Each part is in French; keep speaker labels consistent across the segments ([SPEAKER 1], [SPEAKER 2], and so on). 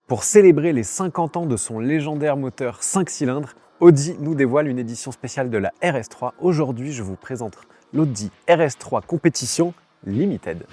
[SPEAKER 1] Pour célébrer les 50 ans de son légendaire moteur 5 cylindres, Audi nous dévoile une édition spéciale de la RS3. Aujourd'hui, je vous présente l'Audi RS3 Competition Limited.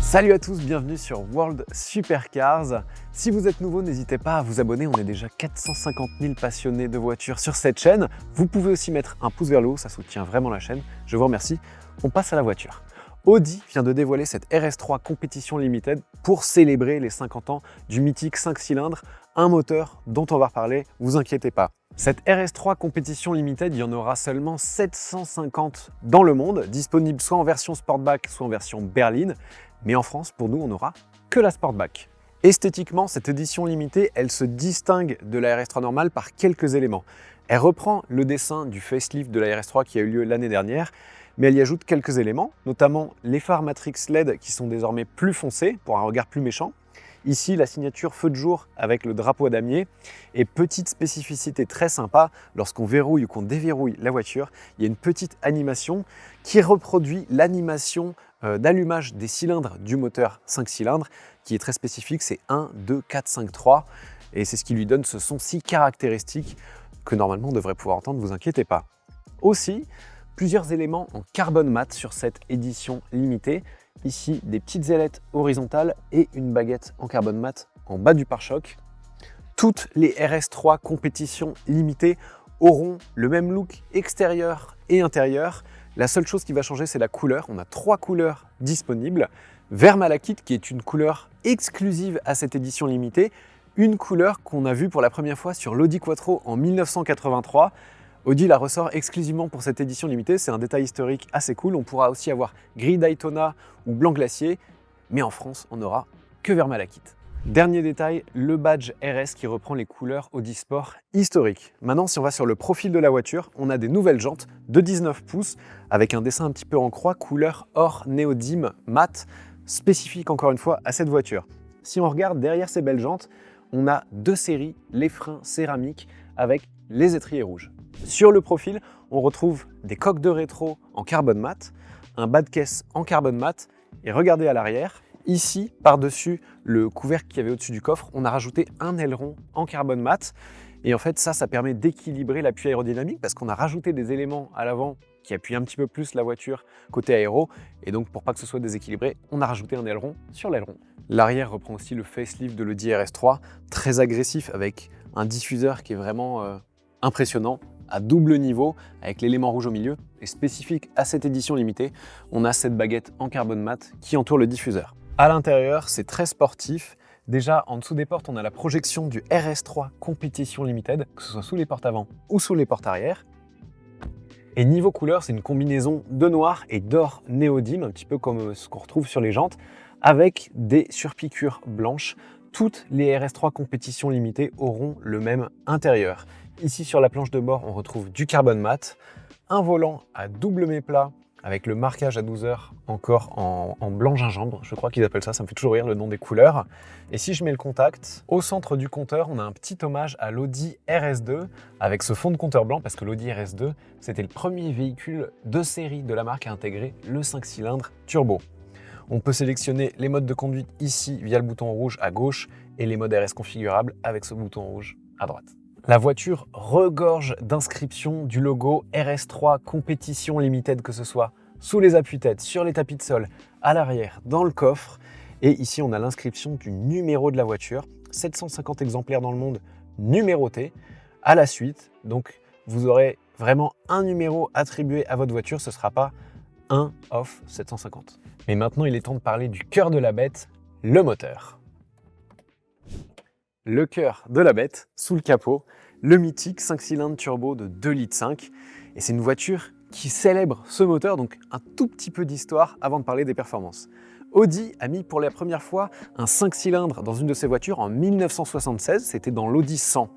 [SPEAKER 1] Salut à tous, bienvenue sur World Supercars. Si vous êtes nouveau, n'hésitez pas à vous abonner, on est déjà 450 000 passionnés de voitures sur cette chaîne. Vous pouvez aussi mettre un pouce vers le haut, ça soutient vraiment la chaîne. Je vous remercie. On passe à la voiture. Audi vient de dévoiler cette RS3 Competition Limited pour célébrer les 50 ans du mythique 5 cylindres, un moteur dont on va reparler, vous inquiétez pas. Cette RS3 Competition Limited, il y en aura seulement 750 dans le monde, disponible soit en version Sportback, soit en version berline. Mais en France, pour nous, on n'aura que la Sportback. Esthétiquement, cette édition limitée, elle se distingue de la RS3 normale par quelques éléments. Elle reprend le dessin du facelift de la RS3 qui a eu lieu l'année dernière, mais elle y ajoute quelques éléments, notamment les phares Matrix LED qui sont désormais plus foncés pour un regard plus méchant. Ici, la signature feu de jour avec le drapeau à damier. Et petite spécificité très sympa, lorsqu'on verrouille ou qu'on déverrouille la voiture, il y a une petite animation qui reproduit l'animation d'allumage des cylindres du moteur 5 cylindres, qui est très spécifique, c'est 1, 2, 4, 5, 3. Et c'est ce qui lui donne ce son si caractéristique que normalement on devrait pouvoir entendre, ne vous inquiétez pas. Aussi, plusieurs éléments en carbone mat sur cette édition limitée. Ici, des petites ailettes horizontales et une baguette en carbone mat en bas du pare-choc. Toutes les RS3 compétitions limitées auront le même look extérieur et intérieur. La seule chose qui va changer, c'est la couleur. On a 3 couleurs disponibles. Vert malachite, qui est une couleur exclusive à cette édition limitée. Une couleur qu'on a vue pour la première fois sur l'Audi Quattro en 1983. Audi la ressort exclusivement pour cette édition limitée, c'est un détail historique assez cool. On pourra aussi avoir gris Daytona ou blanc glacier, mais en France, on n'aura que vert malachite. Dernier détail, le badge RS qui reprend les couleurs Audi Sport historiques. Maintenant, si on va sur le profil de la voiture, on a des nouvelles jantes de 19 pouces avec un dessin un petit peu en croix, couleur or néodyme mat, spécifique encore une fois à cette voiture. Si on regarde derrière ces belles jantes, on a deux séries, les freins céramiques avec les étriers rouges. Sur le profil, on retrouve des coques de rétro en carbone mat, un bas de caisse en carbone mat et regardez à l'arrière, ici, par-dessus le couvercle qu'il y avait au-dessus du coffre, on a rajouté un aileron en carbone mat et en fait ça permet d'équilibrer l'appui aérodynamique parce qu'on a rajouté des éléments à l'avant qui appuient un petit peu plus la voiture côté aéro et donc pour pas que ce soit déséquilibré, on a rajouté un aileron sur l'aileron. L'arrière reprend aussi le facelift de l'Audi RS3, très agressif avec un diffuseur qui est vraiment impressionnant, à double niveau, avec l'élément rouge au milieu, et spécifique à cette édition limitée, on a cette baguette en carbone mat qui entoure le diffuseur. À l'intérieur, c'est très sportif. Déjà, en dessous des portes, on a la projection du RS3 Competition Limited, que ce soit sous les portes avant ou sous les portes arrière. Et niveau couleur, c'est une combinaison de noir et d'or néodyme, un petit peu comme ce qu'on retrouve sur les jantes, avec des surpiqûres blanches. Toutes les RS3 Competition Limitées auront le même intérieur. Ici, sur la planche de bord, on retrouve du carbone mat, un volant à double méplat avec le marquage à 12 heures encore en blanc gingembre, je crois qu'ils appellent ça, ça me fait toujours rire le nom des couleurs. Et si je mets le contact, au centre du compteur, on a un petit hommage à l'Audi RS2 avec ce fond de compteur blanc parce que l'Audi RS2, c'était le premier véhicule de série de la marque à intégrer le 5 cylindres turbo. On peut sélectionner les modes de conduite ici via le bouton rouge à gauche et les modes RS configurables avec ce bouton rouge à droite. La voiture regorge d'inscriptions du logo RS3 Competition Limited, que ce soit sous les appuis-têtes, sur les tapis de sol, à l'arrière, dans le coffre. Et ici, on a l'inscription du numéro de la voiture, 750 exemplaires dans le monde numérotés à la suite. Donc, vous aurez vraiment un numéro attribué à votre voiture, ce ne sera pas 1 off 750. Mais maintenant, il est temps de parler du cœur de la bête, le moteur. Le cœur de la bête, sous le capot, le mythique 5 cylindres turbo de 2,5 litres. Et c'est une voiture qui célèbre ce moteur, donc un tout petit peu d'histoire avant de parler des performances. Audi a mis pour la première fois un 5 cylindres dans une de ses voitures en 1976, c'était dans l'Audi 100.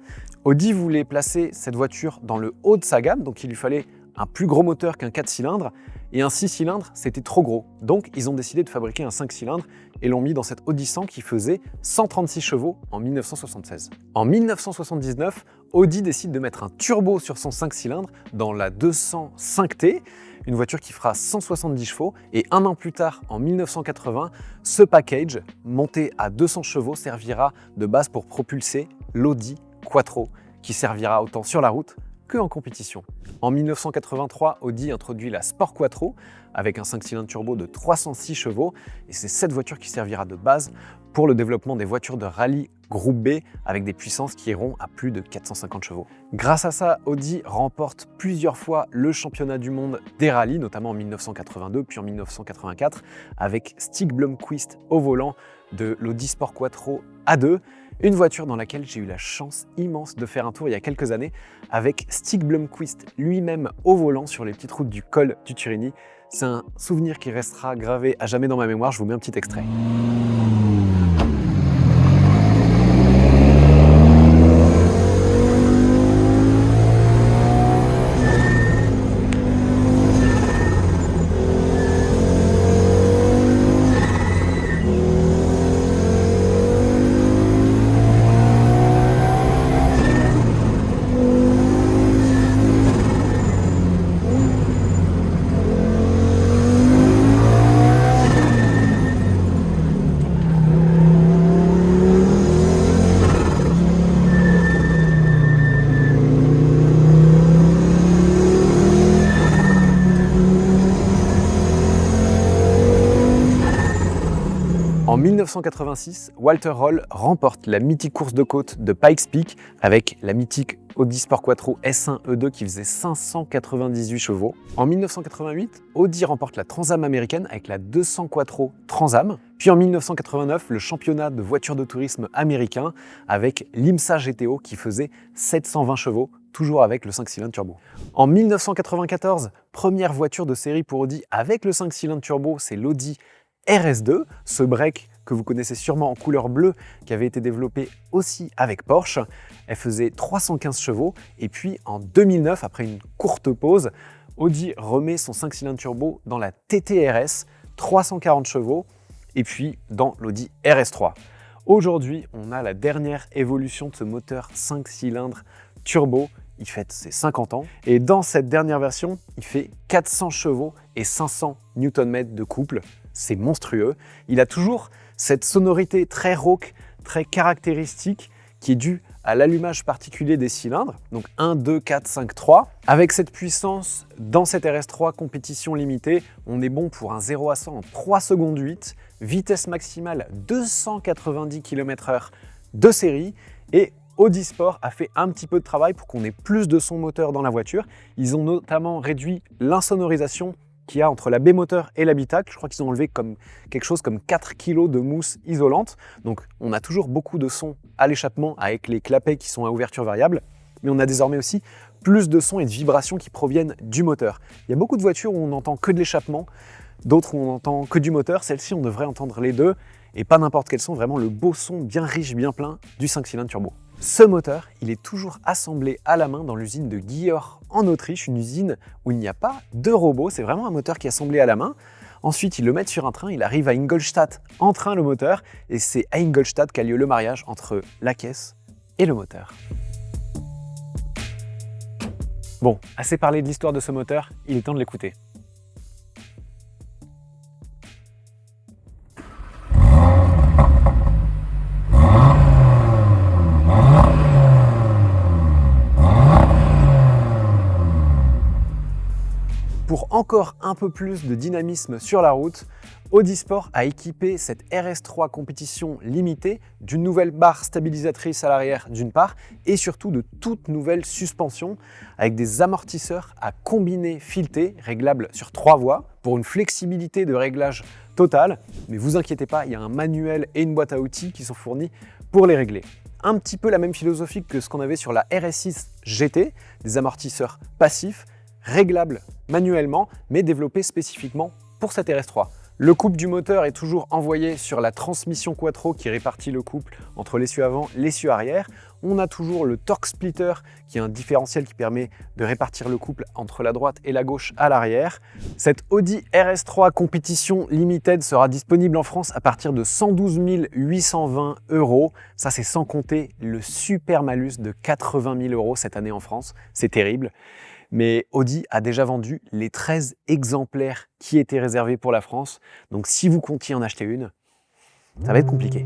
[SPEAKER 1] Audi voulait placer cette voiture dans le haut de sa gamme, donc il lui fallait un plus gros moteur qu'un 4 cylindres, et un 6 cylindres, c'était trop gros. Donc ils ont décidé de fabriquer un 5 cylindres et l'ont mis dans cette Audi 100 qui faisait 136 chevaux en 1976. En 1979, Audi décide de mettre un turbo sur son 5 cylindres dans la 205T, une voiture qui fera 170 chevaux, et un an plus tard, en 1980, ce package, monté à 200 chevaux, servira de base pour propulser l'Audi Quattro, qui servira autant sur la route qu'en compétition. En 1983, Audi introduit la Sport Quattro avec un 5 cylindres turbo de 306 chevaux, et c'est cette voiture qui servira de base pour le développement des voitures de rallye groupe B avec des puissances qui iront à plus de 450 chevaux. Grâce à ça, Audi remporte plusieurs fois le championnat du monde des rallyes, notamment en 1982 puis en 1984 avec Stig Blomqvist au volant de l'Audi Sport Quattro A2, une voiture dans laquelle j'ai eu la chance immense de faire un tour il y a quelques années avec Stig Blomqvist lui-même au volant sur les petites routes du col du Turini. C'est un souvenir qui restera gravé à jamais dans ma mémoire, je vous mets un petit extrait. En 1986, Walter Röll remporte la mythique course de côte de Pikes Peak avec la mythique Audi Sport Quattro S1 E2 qui faisait 598 chevaux. En 1988, Audi remporte la Trans Am américaine avec la 200 Quattro Trans Am. Puis en 1989, le championnat de voitures de tourisme américain avec l'IMSA GTO qui faisait 720 chevaux, toujours avec le 5 cylindres turbo. En 1994, première voiture de série pour Audi avec le 5 cylindres turbo, c'est l'Audi RS2, ce break que vous connaissez sûrement en couleur bleue, qui avait été développé aussi avec Porsche. Elle faisait 315 chevaux, et puis en 2009, après une courte pause, Audi remet son 5 cylindres turbo dans la TT-RS, 340 chevaux, et puis dans l'Audi RS3. Aujourd'hui, on a la dernière évolution de ce moteur 5 cylindres turbo. Il fête ses 50 ans, et dans cette dernière version, il fait 400 chevaux et 500 Nm de couple. C'est monstrueux. Il a toujours cette sonorité très rauque, très caractéristique, qui est due à l'allumage particulier des cylindres, donc 1, 2, 4, 5, 3. Avec cette puissance, dans cette RS3 compétition limitée, on est bon pour un 0 à 100 en 3 secondes 8, vitesse maximale 290 km/h de série, et Audi Sport a fait un petit peu de travail pour qu'on ait plus de son moteur dans la voiture. Ils ont notamment réduit l'insonorisation qu'il y a entre la baie moteur et l'habitacle. Je crois qu'ils ont enlevé quelque chose comme 4 kg de mousse isolante. Donc on a toujours beaucoup de son à l'échappement avec les clapets qui sont à ouverture variable. Mais on a désormais aussi plus de sons et de vibrations qui proviennent du moteur. Il y a beaucoup de voitures où on n'entend que de l'échappement, d'autres où on n'entend que du moteur. Celle-ci, on devrait entendre les deux, et pas n'importe quel son, vraiment le beau son bien riche, bien plein du 5 cylindres turbo. Ce moteur, il est toujours assemblé à la main dans l'usine de Győr en Autriche, une usine où il n'y a pas de robot, c'est vraiment un moteur qui est assemblé à la main. Ensuite, ils le mettent sur un train, il arrive à Ingolstadt en train le moteur, et c'est à Ingolstadt qu'a lieu le mariage entre la caisse et le moteur. Bon, assez parlé de l'histoire de ce moteur, il est temps de l'écouter. Pour encore un peu plus de dynamisme sur la route, Audi Sport a équipé cette RS3 compétition limitée d'une nouvelle barre stabilisatrice à l'arrière d'une part, et surtout de toutes nouvelles suspensions avec des amortisseurs à combiner filetés réglables sur 3 voies pour une flexibilité de réglage totale. Mais vous inquiétez pas, il y a un manuel et une boîte à outils qui sont fournis pour les régler. Un petit peu la même philosophie que ce qu'on avait sur la RS6 GT, des amortisseurs passifs réglables manuellement, mais développés spécifiquement pour cette RS3. Le couple du moteur est toujours envoyé sur la transmission Quattro qui répartit le couple entre l'essieu avant et l'essieu arrière. On a toujours le torque splitter, qui est un différentiel qui permet de répartir le couple entre la droite et la gauche à l'arrière. Cette Audi RS3 Competition Limited sera disponible en France à partir de 112 820 €. Ça, c'est sans compter le super malus de 80 000 € cette année en France. C'est terrible. Mais Audi a déjà vendu les 13 exemplaires qui étaient réservés pour la France. Donc si vous comptiez en acheter une, ça va être compliqué.